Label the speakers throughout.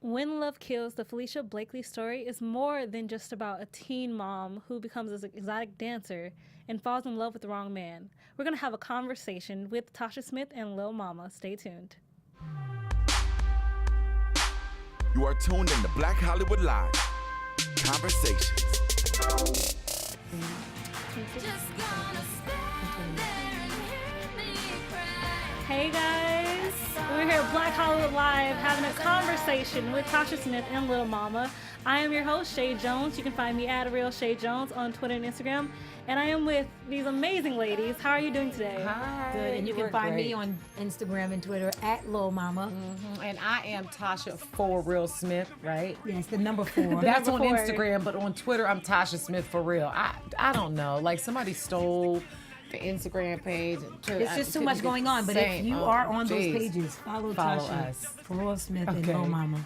Speaker 1: When Love Kills, the Falicia Blakely story is more than just about a teen mom who becomes an exotic dancer and falls in love with the wrong man. We're going to have a conversation with Tasha Smith and Lil Mama. Stay tuned.
Speaker 2: You are tuned in to Black Hollywood Live. Conversations.
Speaker 1: Hey guys, we're here at Black Hollywood Live having a conversation with Tasha Smith and Lil Mama. I am your host, Chae Jones. You can find me at Real Chae Jones on Twitter and Instagram. And I am with these amazing ladies. How are you doing today?
Speaker 3: Hi.
Speaker 4: Good, and you can find me on Instagram and Twitter at Lil Mama.
Speaker 3: And I am Tasha For Real Smith, right?
Speaker 4: Yes, the number 4.
Speaker 3: That's on
Speaker 1: number 4.
Speaker 3: Instagram, but on Twitter, I'm Tasha Smith For Real. I don't know. Like somebody stole the Instagram page.
Speaker 4: It's just too much going on, but if you are on those pages, follow
Speaker 3: Follow
Speaker 4: Tasha
Speaker 3: us.
Speaker 4: For Real Smith and Lil Mama.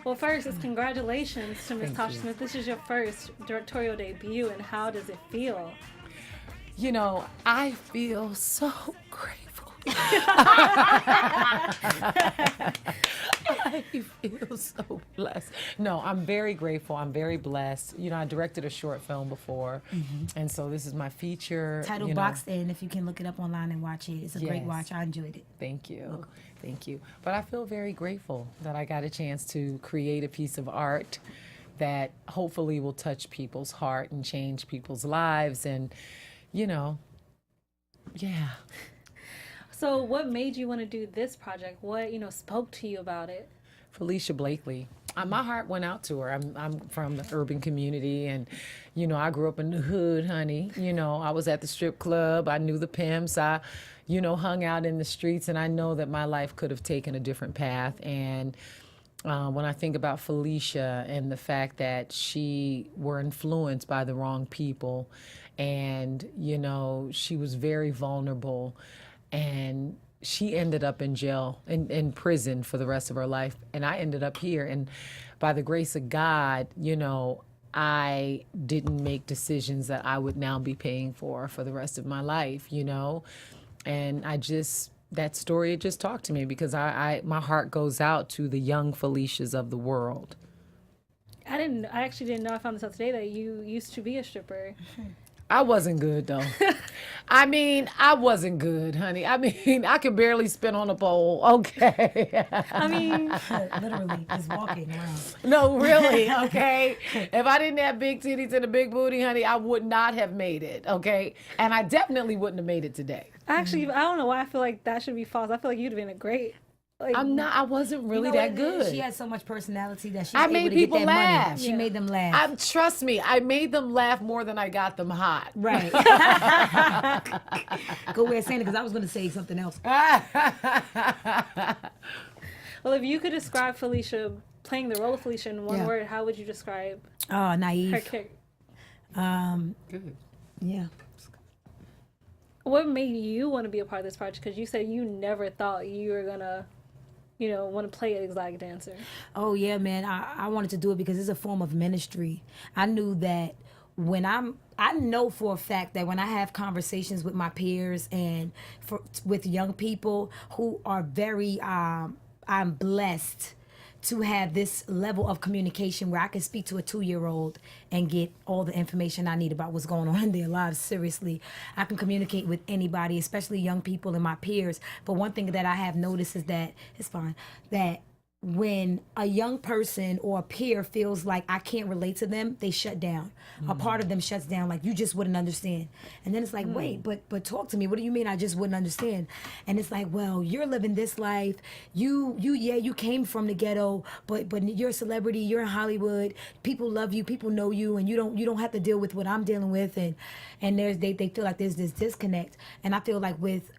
Speaker 1: Well, first, it's congratulations to Miss
Speaker 3: Thank
Speaker 1: Tasha
Speaker 3: you.
Speaker 1: Smith. This is your first directorial debut, and how does it feel?
Speaker 3: You know, I feel so grateful. I feel so blessed. No, I'm very grateful. I'm very blessed. You know, I directed a short film before, and so this is my feature.
Speaker 4: Title
Speaker 3: you know.
Speaker 4: Boxed In, if you can look it up online and watch it. It's a great
Speaker 3: Yes.
Speaker 4: watch. I enjoyed it.
Speaker 3: Thank you. Thank you. But I feel very grateful that I got a chance to create a piece of art that hopefully will touch people's heart and change people's lives. And, you know, yeah.
Speaker 1: So what made you want to do this project? What, spoke to you about it?
Speaker 3: Falicia Blakely. My heart went out to her. I'm from the urban community, and I grew up in the hood, honey. I was at the strip club. I knew the pimps. I hung out in the streets, and I know that my life could have taken a different path. And when I think about Falicia and the fact that she were influenced by the wrong people, and she was very vulnerable, and she ended up in jail, in prison for the rest of her life. And I ended up here. And by the grace of God, I didn't make decisions that I would now be paying for the rest of my life, And that story just talked to me because my heart goes out to the young Felicias of the world.
Speaker 1: I actually didn't know. I found this out today that you used to be a stripper.
Speaker 3: I wasn't good, though. I wasn't good, honey. I could barely spin on a pole. Okay.
Speaker 4: Literally, just walking around.
Speaker 3: No, really, okay? If I didn't have big titties and a big booty, honey, I would not have made it, okay? And I definitely wouldn't have made it today.
Speaker 1: Actually, I don't know why I feel like that should be false. I feel like you'd have been a great.
Speaker 3: I wasn't really
Speaker 4: You know
Speaker 3: that
Speaker 4: what it is?
Speaker 3: good.
Speaker 4: She had so much personality that she
Speaker 3: I
Speaker 4: was
Speaker 3: made
Speaker 4: able to get
Speaker 3: people
Speaker 4: that
Speaker 3: laugh.
Speaker 4: money. She
Speaker 1: Yeah.
Speaker 4: made them laugh.
Speaker 3: Trust me, I made them laugh more than I got them hot.
Speaker 4: Right. Go way of saying it, because I was going to say something else.
Speaker 1: Well, if you could describe Falicia, playing the role of Falicia in one
Speaker 4: Yeah.
Speaker 1: word, how would you describe
Speaker 4: Oh,
Speaker 1: her
Speaker 4: naive.
Speaker 1: character?
Speaker 3: Good.
Speaker 4: Yeah.
Speaker 1: What made you want to be a part of this project? Because you said you never thought you were gonna, want to play an exotic dancer.
Speaker 4: Oh, yeah, man. I wanted to do it because it's a form of ministry. I knew that I know for a fact that when I have conversations with my peers and with young people who are very, I'm blessed to have this level of communication where I can speak to a 2-year-old and get all the information I need about what's going on in their lives. Seriously, I can communicate with anybody, especially young people and my peers. But one thing that I have noticed is that, it's fine, that when a young person or a peer feels like I can't relate to them, they shut down. A part of them shuts down, like, you just wouldn't understand. And then it's like, wait, but talk to me. What do you mean I just wouldn't understand? And it's like, well, you're living this life. You came from the ghetto, but you're a celebrity. You're in Hollywood. People love you. People know you, and you don't have to deal with what I'm dealing with. And they feel like there's this disconnect. And I feel like with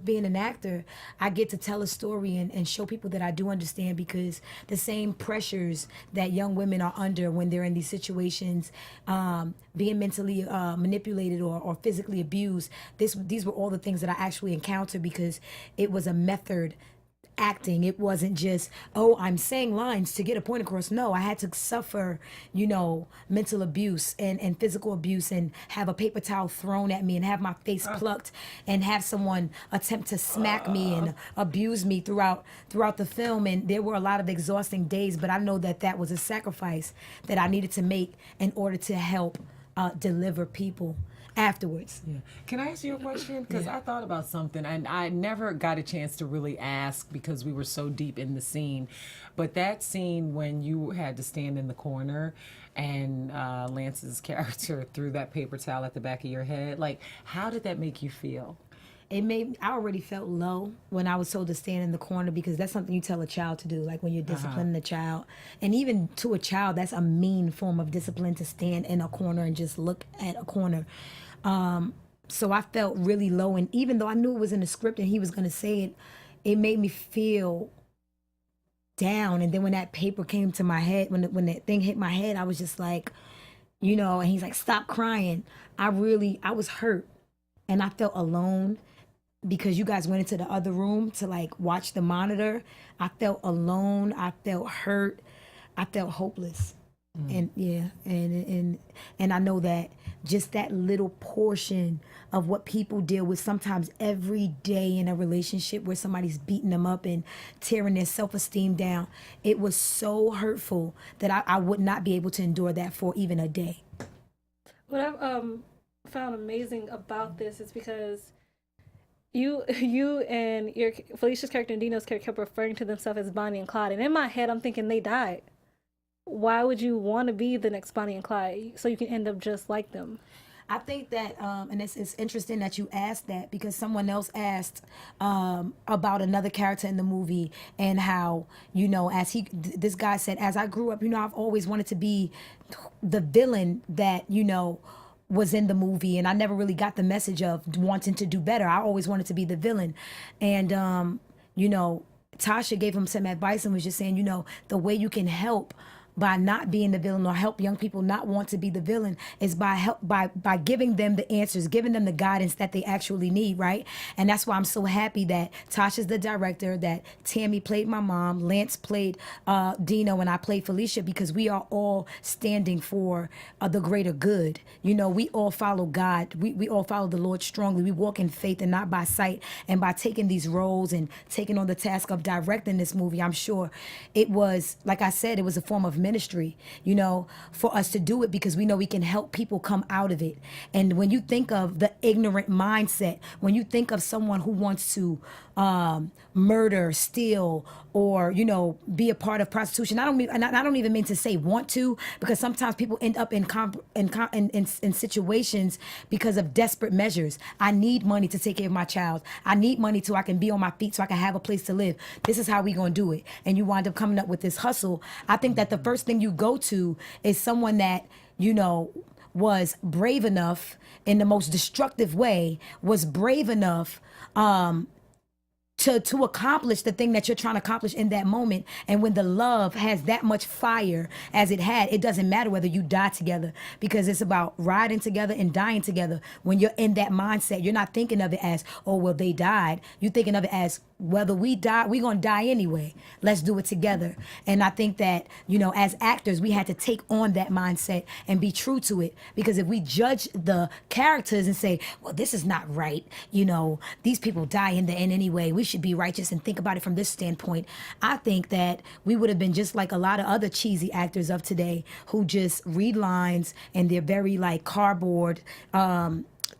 Speaker 4: being an actor, I get to tell a story and show people that I do understand, because the same pressures that young women are under when they're in these situations, being mentally manipulated or physically abused, these were all the things that I actually encountered, because it was a method acting. It wasn't just, oh, I'm saying lines to get a point across. No, I had to suffer, mental abuse and physical abuse, and have a paper towel thrown at me, and have my face plucked, and have someone attempt to smack me and abuse me throughout the film. And there were a lot of exhausting days, but I know that that was a sacrifice that I needed to make in order to help deliver people afterwards.
Speaker 3: Yeah. Can I ask you a question? Because I thought about something, and I never got a chance to really ask because we were so deep in the scene. But that scene when you had to stand in the corner and Lance's character threw that paper towel at the back of your head, like, how did that make you feel?
Speaker 4: I already felt low when I was told to stand in the corner, because that's something you tell a child to do, like when you're disciplining a child. And even to a child, that's a mean form of discipline, to stand in a corner and just look at a corner. So I felt really low, and even though I knew it was in the script and he was going to say it, it made me feel down. And then when that paper came to my head, when that thing hit my head, I was just like, and he's like, stop crying. I was hurt, and I felt alone because you guys went into the other room to like watch the monitor. I felt alone. I felt hurt. I felt hopeless. And and I know that just that little portion of what people deal with sometimes every day in a relationship, where somebody's beating them up and tearing their self-esteem down, it was so hurtful that I would not be able to endure that for even a day.
Speaker 1: What I've found amazing about this is because you and your Felicia's character and Dino's character kept referring to themselves as Bonnie and Clyde, and in my head I'm thinking they died. Why would you want to be the next Bonnie and Clyde so you can end up just like them?
Speaker 4: I think that, and it's interesting that you asked that, because someone else asked about another character in the movie, and how, this guy said, as I grew up, I've always wanted to be the villain that, was in the movie, and I never really got the message of wanting to do better. I always wanted to be the villain. And, Tasha gave him some advice and was just saying, the way you can help by not being the villain, or help young people not want to be the villain, is by giving them the answers, giving them the guidance that they actually need, right? And that's why I'm so happy that Tasha's the director, that Tammy played my mom, Lance played Dino, and I played Falicia, because we are all standing for the greater good. We all follow God. We all follow the Lord strongly. We walk in faith and not by sight. And by taking these roles and taking on the task of directing this movie, I'm sure it was, like I said, it was a form of ministry, for us to do it, because we know we can help people come out of it. And when you think of the ignorant mindset, when you think of someone who wants to murder, steal, or be a part of prostitution, I don't even mean to say want to, because sometimes people end up in situations because of desperate measures. I need money to take care of my child. I need money so I can be on my feet, so I can have a place to live. This is how we gonna do it. And you wind up coming up with this hustle. I think that the first thing you go to is someone that was brave enough, in the most destructive way, was brave enough to accomplish the thing that you're trying to accomplish in that moment. And when the love has that much fire as it had, it doesn't matter whether you die together, because it's about riding together and dying together. When you're in that mindset, you're not thinking of it as, oh, well, they died. You're thinking of it as, whether we die, we're going to die anyway. Let's do it together. And I think that, as actors, we had to take on that mindset and be true to it. Because if we judge the characters and say, well, this is not right, these people die in the end anyway, we should be righteous and think about it from this standpoint, I think that we would have been just like a lot of other cheesy actors of today, who just read lines and they're very like cardboard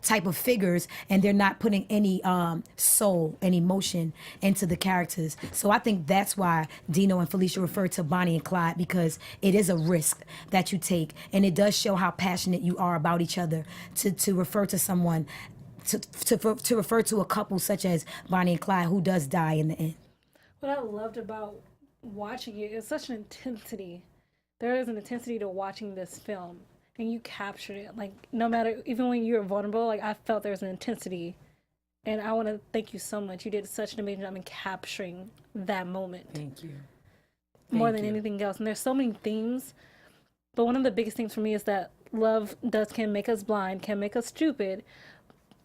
Speaker 4: type of figures, and they're not putting any soul and emotion into the characters. So I think that's why Dino and Falicia refer to Bonnie and Clyde, because it is a risk that you take, and it does show how passionate you are about each other to refer to someone, to refer to a couple such as Bonnie and Clyde, who does die in the end.
Speaker 1: What I loved about watching it is such an intensity. There is an intensity to watching this film, and you captured it. Like, no matter, even when you were vulnerable, like, I felt there was an intensity. And I want to thank you so much. You did such an amazing job in capturing that moment.
Speaker 3: Thank you.
Speaker 1: More than anything else. And there's so many themes, but one of the biggest things for me is that love can make us blind, can make us stupid.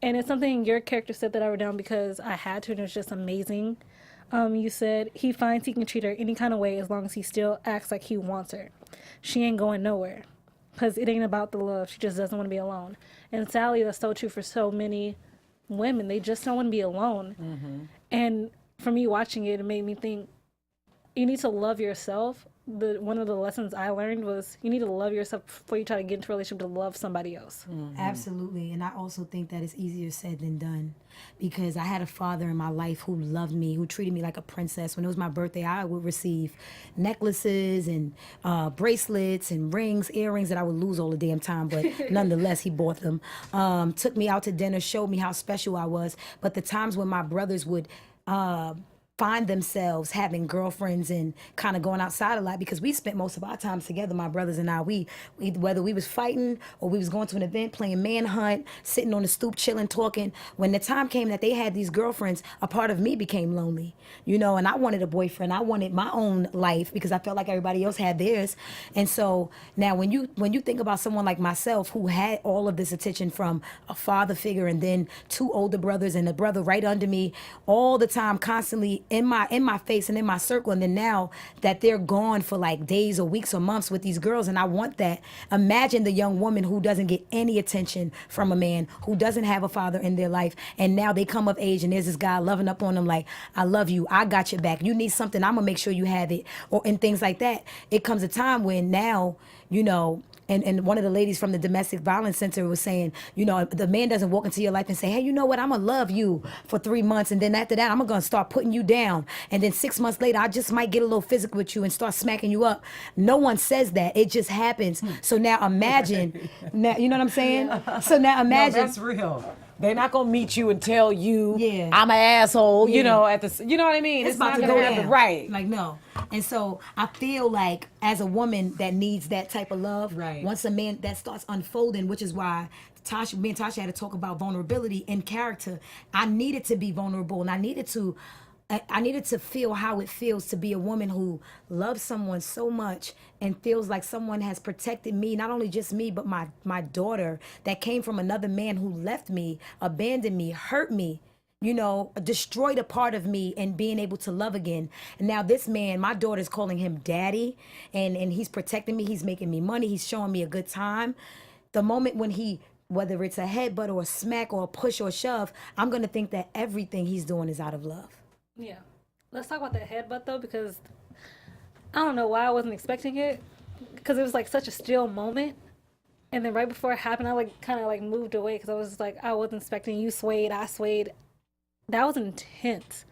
Speaker 1: And it's something your character said that I wrote down because I had to, and it was just amazing. You said he finds he can treat her any kind of way as long as he still acts like he wants her. She ain't going nowhere because it ain't about the love. She just doesn't want to be alone. And Sally, that's so true for so many women. They just don't want to be alone. And for me watching it, it made me think you need to love yourself. One of the lessons I learned was you need to love yourself before you try to get into a relationship to love somebody else.
Speaker 4: Absolutely. And I also think that it's easier said than done, because I had a father in my life who loved me, who treated me like a princess. When it was my birthday, I would receive necklaces and bracelets and rings, earrings that I would lose all the damn time, but nonetheless, he bought them. Took me out to dinner, showed me how special I was. But the times when my brothers would find themselves having girlfriends and kind of going outside a lot, because we spent most of our time together, my brothers and I. We whether we was fighting or we was going to an event, playing manhunt, sitting on the stoop, chilling, talking. When the time came that they had these girlfriends, a part of me became lonely, you know, and I wanted a boyfriend. I wanted my own life because I felt like everybody else had theirs. And so now when you think about someone like myself who had all of this attention from a father figure and then two older brothers and a brother right under me all the time, constantly in my face and in my circle, and then now that they're gone for like days or weeks or months with these girls, and I want that. Imagine the young woman who doesn't get any attention from a man, who doesn't have a father in their life, and now they come of age and there's this guy loving up on them like, I love you, I got your back, you need something, I'm gonna make sure you have it, or and things like that. It comes a time when now, you know, and one of the ladies from the domestic violence center was saying, you know, the man doesn't walk into your life and say, hey, you know what, I'm gonna love you for 3 months, and then after that, I'm gonna start putting you down, and then 6 months later, I just might get a little physical with you and start smacking you up. No one says that. It just happens. So now imagine, now, you know what I'm saying? So now imagine.
Speaker 3: No, that's real. They're not gonna meet you and tell you,
Speaker 4: Yeah.
Speaker 3: I'm an asshole.
Speaker 4: Yeah.
Speaker 3: You know, you know what I mean?
Speaker 4: It's about
Speaker 3: not
Speaker 4: to
Speaker 3: gonna
Speaker 4: go
Speaker 3: happen.
Speaker 4: down.
Speaker 3: Right.
Speaker 4: Like, no. And so I feel like as a woman that needs that type of love,
Speaker 3: Right.
Speaker 4: once a man that starts unfolding, which is why me and Tasha had to talk about vulnerability in character. I needed to be vulnerable, and I needed to feel how it feels to be a woman who loves someone so much and feels like someone has protected me, not only just me, but my daughter that came from another man who left me, abandoned me, hurt me, you know, destroyed a part of me, and being able to love again. And now this man, my daughter's calling him daddy, and he's protecting me, he's making me money, he's showing me a good time. The moment when whether it's a headbutt or a smack or a push or a shove, I'm gonna think that everything he's doing is out of love.
Speaker 1: Yeah. Let's talk about that headbutt though, because I don't know why I wasn't expecting it, because it was like such a still moment. And then right before it happened, I like kind of like moved away because I was like, I wasn't expecting. You swayed, I swayed. That was intense.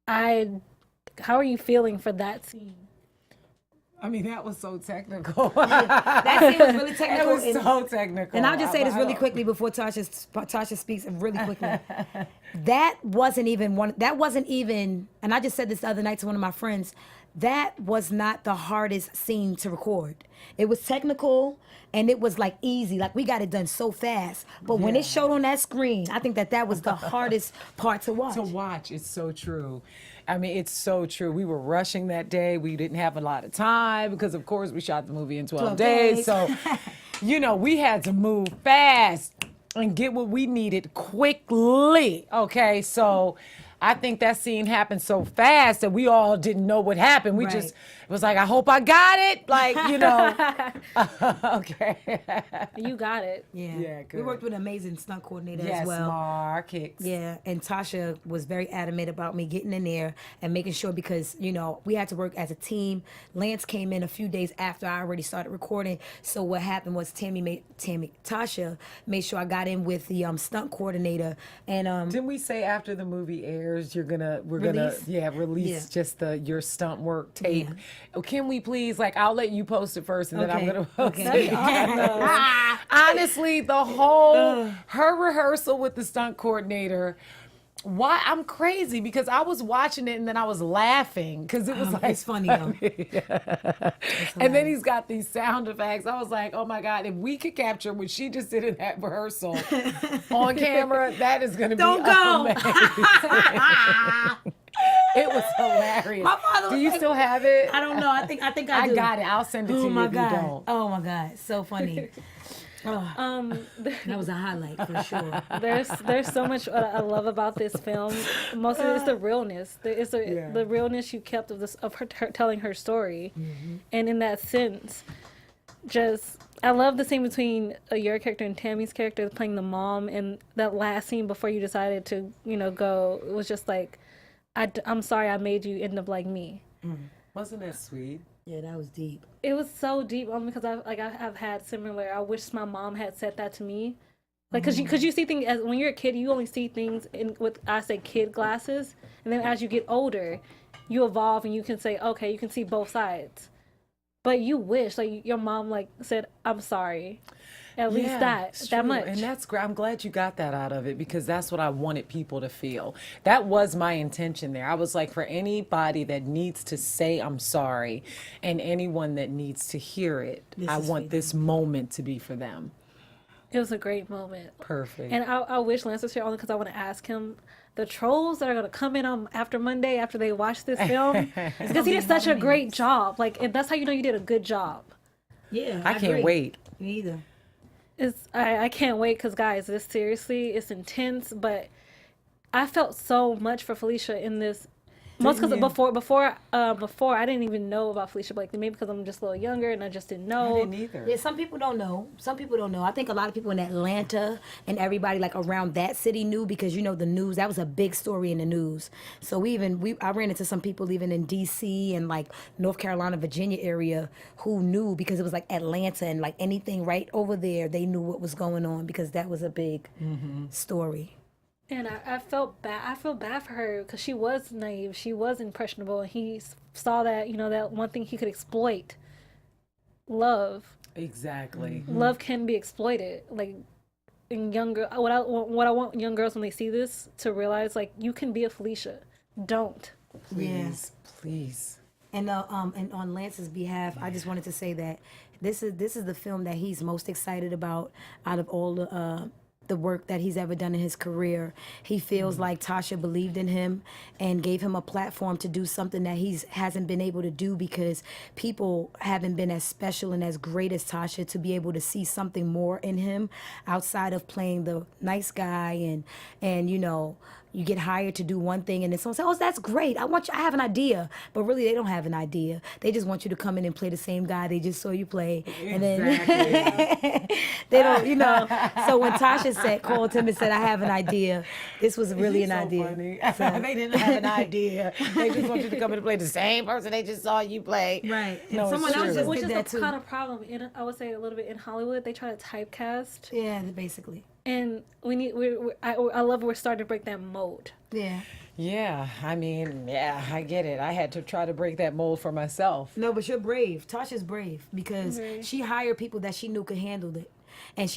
Speaker 1: How are you feeling for that scene?
Speaker 3: I mean, that was so technical.
Speaker 4: That scene was really technical.
Speaker 3: It was so technical.
Speaker 4: And I'll just say this really quickly before Tasha speaks really quickly. That wasn't even, and I just said this the other night to one of my friends, that was not the hardest scene to record. It was technical and it was like easy, like we got it done so fast. But when it showed on that screen, I think that was the hardest part to watch.
Speaker 3: To watch, it's so true. I mean, it's so true. We were rushing that day. We didn't have a lot of time because, of course, we shot the movie in 12 days. So, you know, we had to move fast and get what we needed quickly. Okay, so I think that scene happened so fast that we all didn't know what happened. We just, it was like, I hope I got it. Like, you know. Okay.
Speaker 1: You got it.
Speaker 4: Yeah.
Speaker 3: Yeah, good.
Speaker 4: We worked with an amazing stunt coordinator
Speaker 3: Yes,
Speaker 4: as well.
Speaker 3: Mark Hicks.
Speaker 4: Yeah, and Tasha was very adamant about me getting in there and making sure, because, you know, we had to work as a team. Lance came in a few days after I already started recording. So what happened was Tasha made sure I got in with the stunt coordinator. And
Speaker 3: Didn't we say after the movie airs, we're gonna release just your stunt work tape? Oh, can we please, like, I'll let you post it first, and then I'm gonna post it. Honestly, the whole her rehearsal with the stunt coordinator. Why I'm crazy, because I was watching it and then I was laughing because it was like,
Speaker 4: it's funny though.
Speaker 3: And then he's got these sound effects. I was like, oh my God, if we could capture what she just did in that rehearsal on camera, that is going to be amazing. It was hilarious.
Speaker 4: My father
Speaker 3: do you still have it?
Speaker 4: I don't know. I think I do.
Speaker 3: I got it. I'll send it to you if you don't.
Speaker 4: Oh my God. So funny. That was a highlight for sure.
Speaker 1: There's so much I love about this film. Most of it is the realness. The realness you kept of her telling her story, and in that sense, I love the scene between your character and Tammy's character playing the mom, and that last scene before you decided to go. It was just like, I'm sorry I made you end up like me.
Speaker 3: Wasn't that sweet?
Speaker 4: Yeah, that was deep.
Speaker 1: It was so deep, only because I've had similar. I wish my mom had said that to me, like because you see things as when you're a kid, you only see things with kid glasses, and then as you get older, you evolve and you can say, okay, you can see both sides, but you wish like your mom said, I'm sorry. At least that much.
Speaker 3: And that's great. I'm glad you got that out of it, because that's what I wanted people to feel. That was my intention there. I was like, for anybody that needs to say I'm sorry and anyone that needs to hear it, I want this moment to be for them.
Speaker 1: It was a great moment.
Speaker 3: Perfect.
Speaker 1: And I wish Lance was here only because I want to ask him the trolls that are going to come in on after Monday after they watch this film, because he did such a great job. And that's how you know you did a good job.
Speaker 4: Yeah,
Speaker 3: I can't wait.
Speaker 4: Me either.
Speaker 1: I can't wait, because guys, this seriously, it's intense, but I felt so much for Falicia in this. Most because before I didn't even know about Falicia Blakely. Maybe because I'm just a little younger and I just didn't know.
Speaker 3: I didn't either.
Speaker 4: Yeah, some people don't know. I think a lot of people in Atlanta and everybody around that city knew, because the news, that was a big story in the news. So I ran into some people even in DC and North Carolina, Virginia area who knew, because it was Atlanta and anything right over there, they knew what was going on, because that was a big story.
Speaker 1: And I felt bad. I feel bad for her, because she was naive. She was impressionable. And he saw that, that one thing he could exploit. Love.
Speaker 3: Exactly.
Speaker 1: Love can be exploited. In younger, what I want young girls when they see this to realize, you can be a Falicia. Don't.
Speaker 3: Please.
Speaker 4: And on Lance's behalf, I just wanted to say that this is the film that he's most excited about out of all the work that he's ever done in his career. He feels like Tasha believed in him and gave him a platform to do something that he hasn't been able to do, because people haven't been as special and as great as Tasha to be able to see something more in him outside of playing the nice guy and you get hired to do one thing, and then someone says, "Oh, that's great. I have an idea," but really they don't have an idea. They just want you to come in and play the same guy they just saw you play, and then they don't, So when Tasha called him and said, "I have an idea," this was really an idea.
Speaker 3: Funny. So, they didn't have an idea. They just want you to come in and play the same person they just saw you play.
Speaker 4: Right.
Speaker 3: No,
Speaker 4: someone else just
Speaker 1: Which
Speaker 4: did
Speaker 1: is
Speaker 4: that
Speaker 1: the
Speaker 4: too.
Speaker 1: kind of problem I would say a little bit in Hollywood. They try to typecast.
Speaker 4: Yeah, basically.
Speaker 1: And I love we're starting to break that mold.
Speaker 4: Yeah.
Speaker 3: Yeah, I mean, I get it. I had to try to break that mold for myself.
Speaker 4: No, but you're brave. Tasha's brave, because she hired people that she knew could handle it. And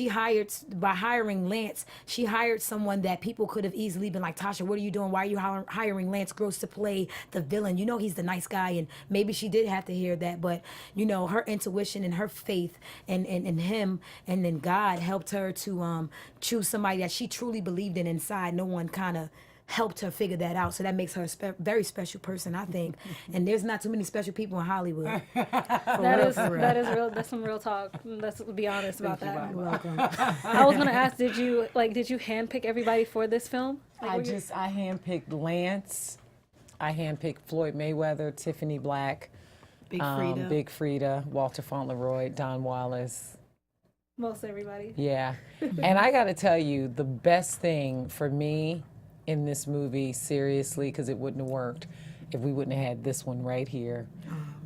Speaker 4: by hiring Lance, she hired someone that people could have easily been like, Tasha, what are you doing? Why are you hiring Lance Gross to play the villain? He's the nice guy. And maybe she did have to hear that, but her intuition and her faith and him and then God helped her to choose somebody that she truly believed in inside. No one kind of helped her figure that out. So that makes her a very special person, I think. And there's not too many special people in Hollywood.
Speaker 1: That is real. That's some real talk. Let's be honest about that.
Speaker 4: You're welcome.
Speaker 1: I was gonna ask, did you handpick everybody for this film?
Speaker 3: I handpicked Lance. I handpicked Floyd Mayweather, Tiffany Black, Big Frida, Walter Fauntleroy, Don Wallace.
Speaker 1: Most everybody.
Speaker 3: Yeah. And I got to tell you, the best thing for me in this movie, seriously, because it wouldn't have worked if we wouldn't have had this one right here,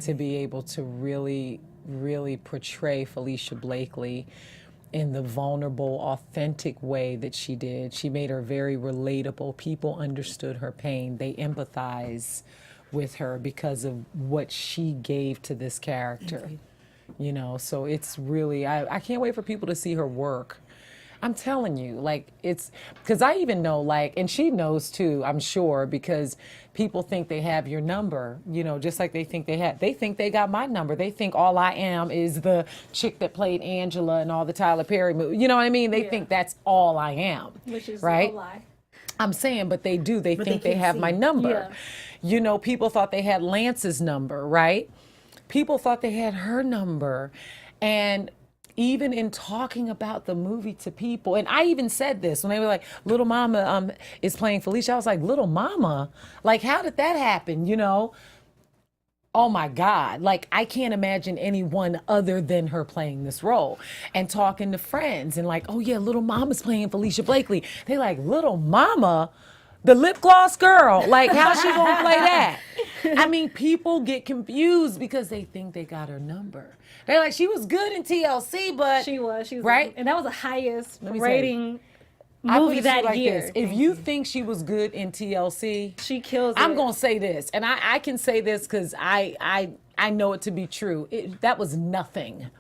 Speaker 3: to be able to really, really portray Falicia Blakely in the vulnerable, authentic way that she did. She made her very relatable. People understood her pain. They empathize with her because of what she gave to this character. So it's really, I can't wait for people to see her work. I'm telling you, it's, because I even know, and she knows too, I'm sure, because people think they have your number, just like they think they got my number. They think all I am is the chick that played Angela in all the Tyler Perry movies. You know what I mean? They think that's all I am.
Speaker 1: Which is
Speaker 3: right?
Speaker 1: a lie.
Speaker 3: I'm saying, but they do. They think they have my number. Yeah. People thought they had Lance's number, right? People thought they had her number. And even in talking about the movie to people, and I even said this when they were like, Little Mama is playing Falicia. I was like, Little Mama? Like, how did that happen, you know? Oh my God, like I can't imagine anyone other than her playing this role. And talking to friends and like, oh yeah, Little Mama's playing Falicia Blakely. They like, Little Mama? The lip gloss girl, like how's she gonna play that? I mean, people get confused because they think they got her number. They're like, she was good in TLC, but
Speaker 1: She was
Speaker 3: right,
Speaker 1: and that was the highest
Speaker 3: me tell you,
Speaker 1: rating
Speaker 3: I put
Speaker 1: movie
Speaker 3: it to you
Speaker 1: that
Speaker 3: like
Speaker 1: year.
Speaker 3: this. If you think she was good in TLC,
Speaker 1: She kills it.
Speaker 3: I'm gonna say this, and I can say this because I know it to be true. That was nothing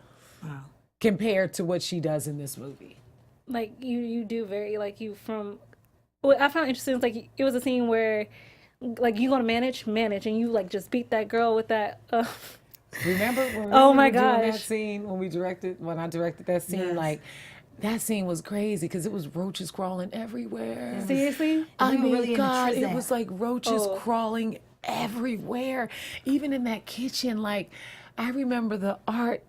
Speaker 3: compared to what she does in this movie.
Speaker 1: Like you do very like you from. What I found interesting is like it was a scene where like you gonna manage, and you like just beat that girl with that.
Speaker 3: Remember when
Speaker 1: Oh
Speaker 3: we
Speaker 1: my
Speaker 3: were doing that
Speaker 1: gosh.
Speaker 3: scene when I directed that scene?
Speaker 4: Yes.
Speaker 3: Like that scene was crazy because it was roaches crawling everywhere.
Speaker 1: Seriously,
Speaker 3: I
Speaker 4: We were
Speaker 3: mean,
Speaker 4: really into
Speaker 3: God, it
Speaker 4: Trizak.
Speaker 3: was like roaches crawling everywhere, even in that kitchen. Like, I remember the art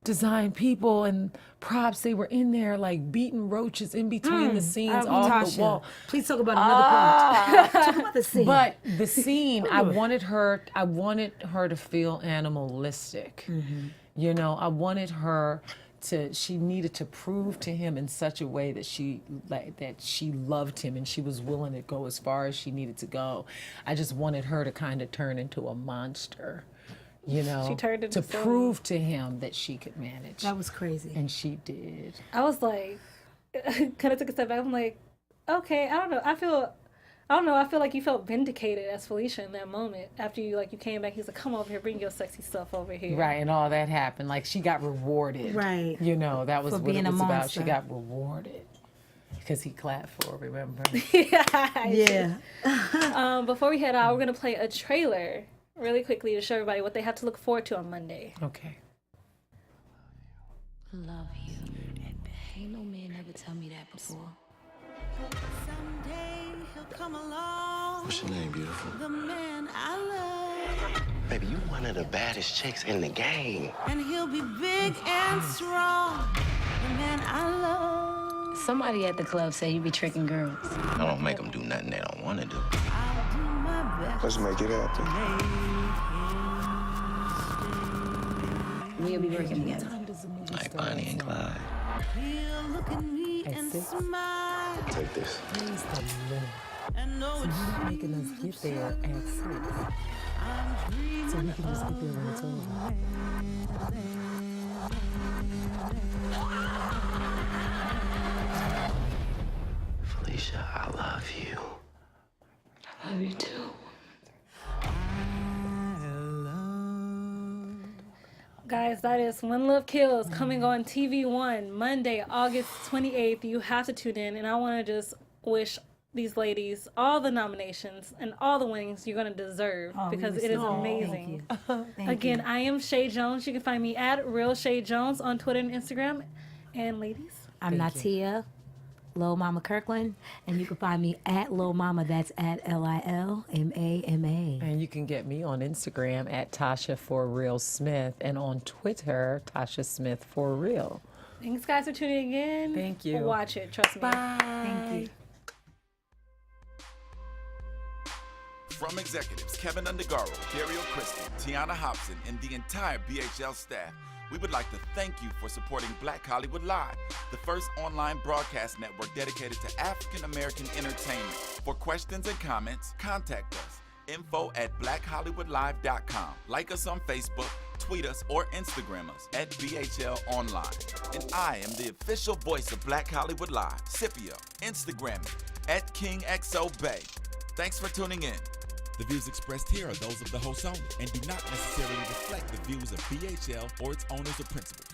Speaker 3: design people and props, they were in there like beating roaches in between the scenes off
Speaker 4: Tasha,
Speaker 3: the wall.
Speaker 4: please talk about another part. Talk about the scene.
Speaker 3: But the scene, I wanted her to feel animalistic. You know, I wanted her she needed to prove to him in such a way that she loved him and she was willing to go as far as she needed to go. I just wanted her to kind of turn into a monster, you know,
Speaker 1: She turned into
Speaker 3: to prove to him that she could manage.
Speaker 4: that was crazy.
Speaker 3: And she did.
Speaker 1: I was like, kind of took a step back. I'm like, okay, I don't know. I feel like you felt vindicated as Falicia in that moment after you came back. He's like, come over here, bring your sexy stuff over here.
Speaker 3: Right, and all that happened. Like, she got rewarded.
Speaker 4: Right.
Speaker 3: You know, that was
Speaker 4: For
Speaker 3: what it
Speaker 4: being a
Speaker 3: was about. She
Speaker 4: monster.
Speaker 3: got rewarded. Because he clapped for her, remember?
Speaker 4: Yeah.
Speaker 1: Before we head out, we're gonna play a trailer really quickly to show everybody what they have to look forward to on Monday.
Speaker 3: Okay.
Speaker 5: Love you. Ain't no man ever tell me that before.
Speaker 6: Someday he'll come along.
Speaker 7: What's your name, beautiful?
Speaker 6: The man I love.
Speaker 7: Baby, you one of the baddest chicks in the game.
Speaker 6: And he'll be big and strong. The man I love.
Speaker 5: Somebody at the club say you be tricking girls.
Speaker 7: I don't make them do nothing they don't want to do.
Speaker 6: I'll do my best.
Speaker 7: Let's make it happen.
Speaker 5: We'll be working together.
Speaker 7: Like Bonnie and Clyde.
Speaker 6: He'll look at me
Speaker 3: At
Speaker 6: and
Speaker 3: 6?
Speaker 6: smile.
Speaker 7: Take this.
Speaker 3: Praise the Lord.
Speaker 6: And know it's
Speaker 3: Making us get there at 6. So we can just get there when it's over.
Speaker 7: Falicia, I love you.
Speaker 5: I love you too.
Speaker 1: Guys, that is When Love Kills coming on TV One Monday, August 28th. You have to tune in, and I want to just wish these ladies all the nominations and all the winnings you're going to deserve because it is amazing. Again, I am Chae Jones. You can find me at Real Chae Jones on Twitter and Instagram. And ladies,
Speaker 4: I'm Natia, Lil Mama Kirkland, and you can find me at Lil Mama. That's at LILMAMA.
Speaker 3: And you can get me on Instagram at Tasha for Real Smith and on Twitter, Tasha Smith for Real.
Speaker 1: thanks guys for tuning in.
Speaker 3: Thank you.
Speaker 1: Watch it. Trust me.
Speaker 3: Bye.
Speaker 4: Thank you.
Speaker 2: From executives Keven Undergaro, Dario Kristen, Tiana Hobson, and the entire BHL staff, we would like to thank you for supporting Black Hollywood Live, the first online broadcast network dedicated to African American entertainment. For questions and comments, contact us. info@blackhollywoodlive.com. Like us on Facebook, tweet us, or Instagram us at BHL Online. And I am the official voice of Black Hollywood Live, Scipio, Instagram me at KingXOBay. Thanks for tuning in. The views expressed here are those of the host only and do not necessarily reflect the views of BHL or its owners or principals.